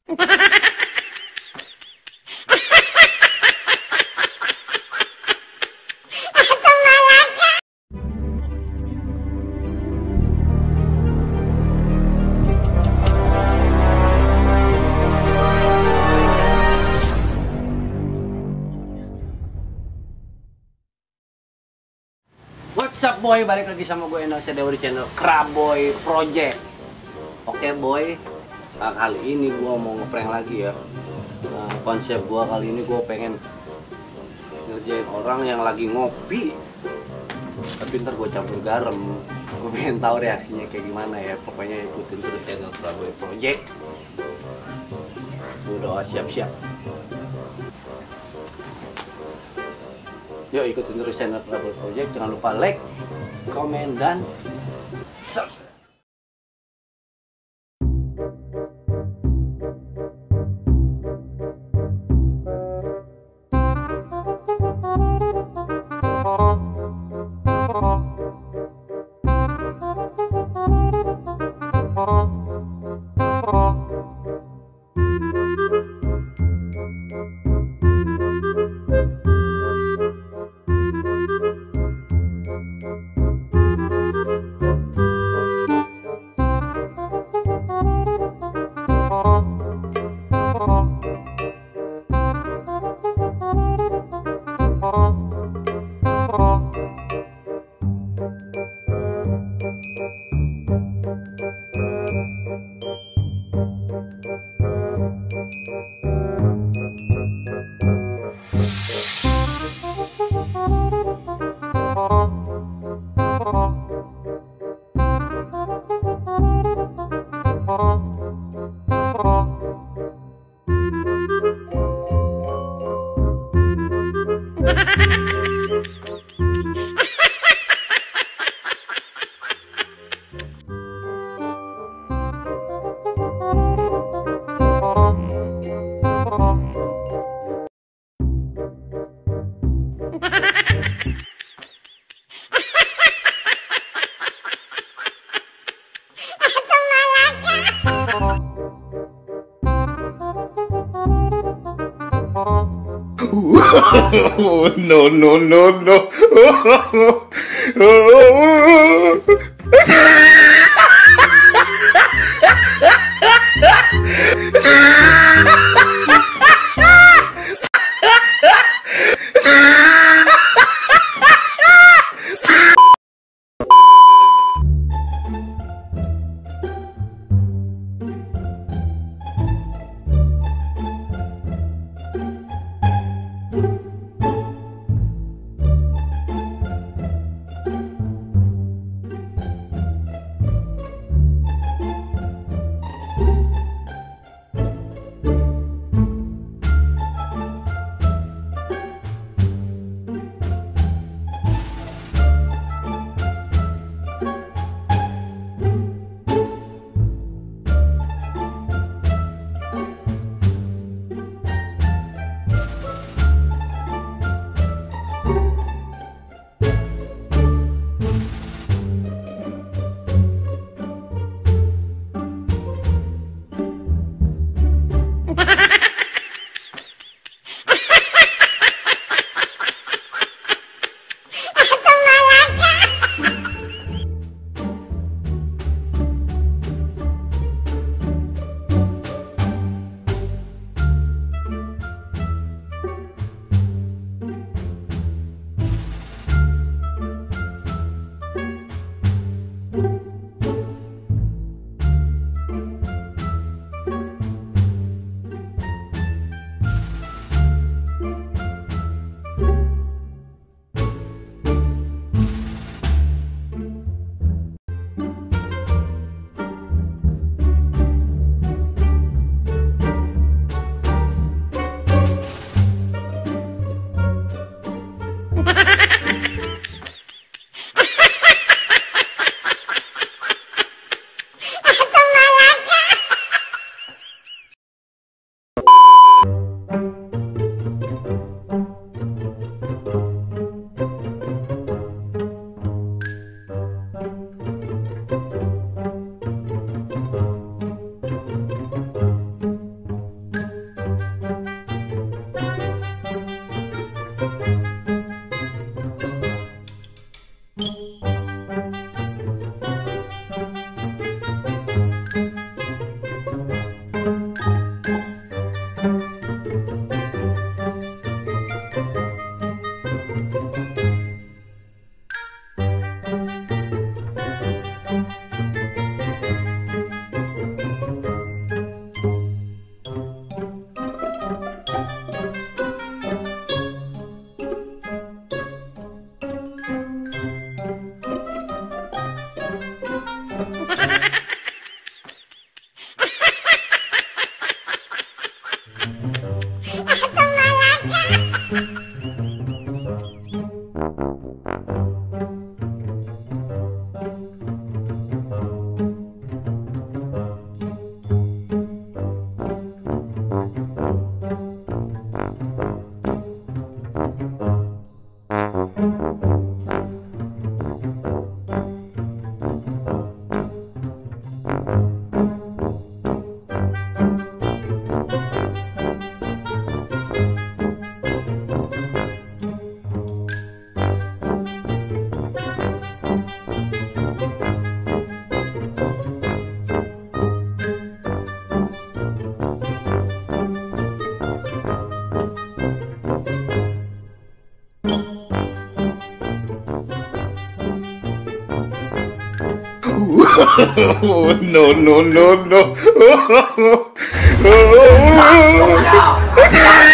What's up boy, balik lagi sama gue Indonesia Dewa di channel Kraboy Project. Oke boy, kali ini gue mau ngeprank lagi ya. Konsep gue kali ini gue pengen ngerjain orang yang lagi ngopi, tapi ntar gue campur garam. Gue pengen tahu reaksinya kayak gimana ya. Pokoknya ikutin terus channel Kraboy Project. Udah siap-siap. Yuk ikutin terus channel Kraboy Project. Jangan lupa like, komen, dan subscribe. No, no, no, no. no, no, no, no. Ya.